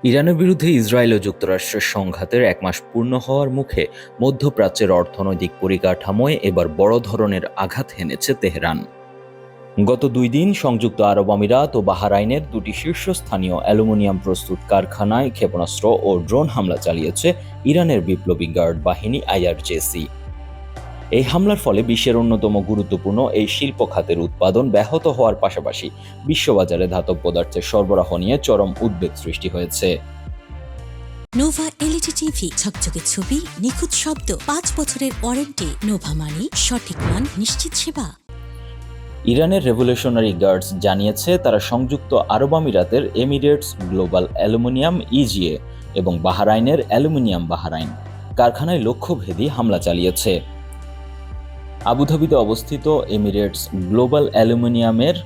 ইরানের বিরুদ্ধে ইসরায়েল ও যুক্তরাষ্ট্রের সংঘাতের ১ মাস পূর্ণ হওয়ার মুখে মধ্যপ্রাচ্যের অর্থনৈতিক পরিকাঠামোয় এবার বড় ধরনের আঘাত হেনেছে তেহরান। গত ২ দিন সংযুক্ত আরব আমিরাত ও বাহরাইনের দুটি শীর্ষস্থানীয় অ্যালুমিনিয়াম প্রস্তুত কারখানায় ক্ষেপণাস্ত্র ও ড্রোন হামলা চালিয়েছে ইরানের বিপ্লবী গার্ড বাহিনী আইআরজিসি। এই হামলার ফলে বিশ্বের অন্যতম গুরুত্বপূর্ণ এই শিল্প খাতের উৎপাদন ব্যাহত হওয়ার পাশাপাশি বিশ্ববাজারে ধাতব পদার্থের সরবরাহ নিয়ে চরম উদ্বেগ সৃষ্টি হয়েছে। নোভা এলইডি টিভি, ঝকঝকে ছবি, নিখুঁত শব্দ, ৫ বছরের ওয়ারেন্টি। নোভা মানি সঠিক মান, নিশ্চিত সেবা। ইরানের রেভলিউশনারি গার্ডস জানিয়েছে তারা সংযুক্ত আরব আমিরাতের এমিরেটস গ্লোবাল অ্যালুমিনিয়াম ইজিএ এবং বাহরাইনের অ্যালুমিনিয়াম বাহরাইন কারখানায় লক্ষ্যভেদী হামলা চালিয়েছে। আবুধাবিতে অবস্থিত এমিরেটস গ্লোবাল অ্যালুমিনিয়ামের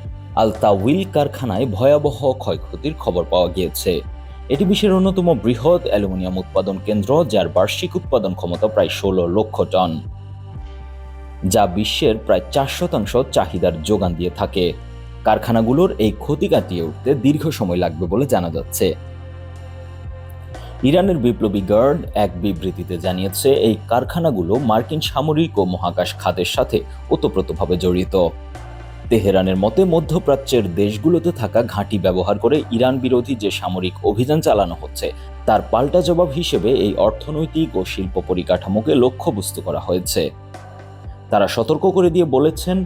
আল তাওয়িল কারখানায় ভয়াবহ ক্ষয়ক্ষতির খবর পাওয়া গিয়েছে। এটি বিশ্বের অন্যতম বৃহৎ অ্যালুমিনিয়াম উৎপাদন কেন্দ্র, যার বার্ষিক উৎপাদন ক্ষমতা প্রায় ১৬ লক্ষ টন, যা বিশ্বের প্রায় ৪% চাহিদার যোগান দিয়ে থাকে। কারখানাগুলোর এই ক্ষতি কাটিয়ে উঠতে দীর্ঘ সময় লাগবে বলে জানা যাচ্ছে। ইরানের বিপ্লবী গার্ড এক বিবৃতিতে জানিয়েছে এই কারখানাগুলো মার্কিন সামরিক ও মহাকাশ খাতের সাথে ওতপ্রোতভাবে জড়িত। তেহরানের মতে মধ্যপ্রাচ্যের দেশগুলোতে থাকা ঘাঁটি ব্যবহার করে ইরান বিরোধী যে সামরিক অভিযান চালানো হচ্ছে তার পাল্টা জবাব হিসেবে এই অর্থনৈতিক ও শিল্প পরিকাঠামোকে লক্ষ্যবস্তু করা হয়েছে। তারা সতর্ক করে দিয়ে বলেছেন,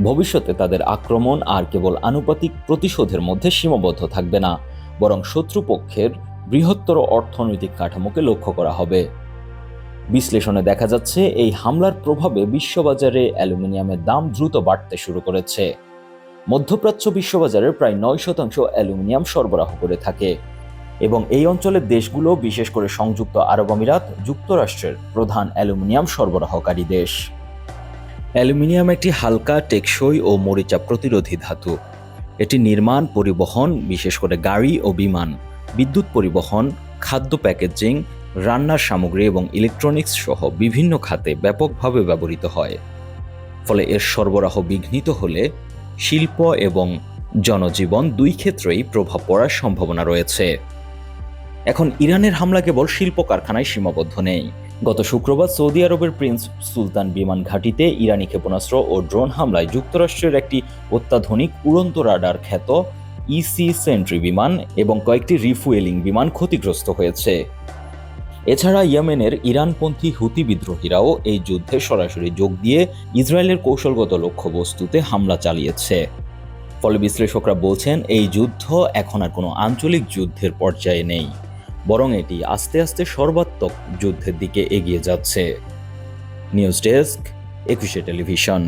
ভবিষ্যতে তাদের আক্রমণ আর কেবল আনুপাতিক প্রতিশোধের মধ্যে সীমাবদ্ধ থাকবে না, বরং শত্রুপক্ষের বৃহত্তর অর্থনৈতিক কাঠামোকে লক্ষ্য করা হবে। বিশ্লেষণে দেখা যাচ্ছে এই হামলার প্রভাবে বিশ্ববাজারে অ্যালুমিনিয়ামের দাম দ্রুত বাড়তে শুরু করেছে। মধ্যপ্রাচ্য বিশ্ববাজারের প্রায় ৯% অ্যালুমিনিয়াম সরবরাহ করে থাকে এবং এই অঞ্চলের দেশগুলো, বিশেষ করে সংযুক্ত আরব আমিরাত, যুক্তরাষ্ট্রের প্রধান অ্যালুমিনিয়াম সরবরাহকারী দেশ। অ্যালুমিনিয়াম একটি হালকা, টেকসই ও মরিচা প্রতিরোধী ধাতু। এটি নির্মাণ, পরিবহন, বিশেষ করে গাড়ি ও বিমান, বিদ্যুৎ পরিবহন, খাদ্য প্যাকেজিং, রান্নার সামগ্রী এবং ইলেকট্রনিক্স সহ বিভিন্ন খাতে ব্যাপকভাবে ব্যবহৃত হয়। ফলে এর সরবরাহ বিঘ্নিত হলে শিল্প এবং জনজীবন দুই ক্ষেত্রেই প্রভাব পড়ার সম্ভাবনা রয়েছে। এখন ইরানের হামলা কেবল শিল্প কারখানায় সীমাবদ্ধ নেই। গত শুক্রবার সৌদি আরবের প্রিন্স সুলতান বিমান ঘাঁটিতে ইরানি ক্ষেপণাস্ত্র ও ড্রোন হামলায় যুক্তরাষ্ট্রের একটি অত্যাধুনিক উড়ন্ত রাডার খ্যাত ইসি সেন্ট্রি বিমান এবং কয়েকটি রিফুয়েলিং বিমান ক্ষতিগ্রস্ত হয়েছে। এছাড়া ইয়েমেনের ইরানপন্থী হুতি বিদ্রোহীরাও এই যুদ্ধে সরাসরি যোগ দিয়ে ইসরায়েলের কৌশলগত লক্ষ্যবস্তুতে হামলা চালিয়েছে। ফলে বিশ্লেষকরা বলছেন এই যুদ্ধ এখন আর কোনো আঞ্চলিক যুদ্ধের পর্যায়ে নেই, বরং এটি আস্তে আস্তে সর্বাত্মক যুদ্ধের দিকে এগিয়ে যাচ্ছে। নিউজ ডেস্ক, একুশে টেলিভিশন।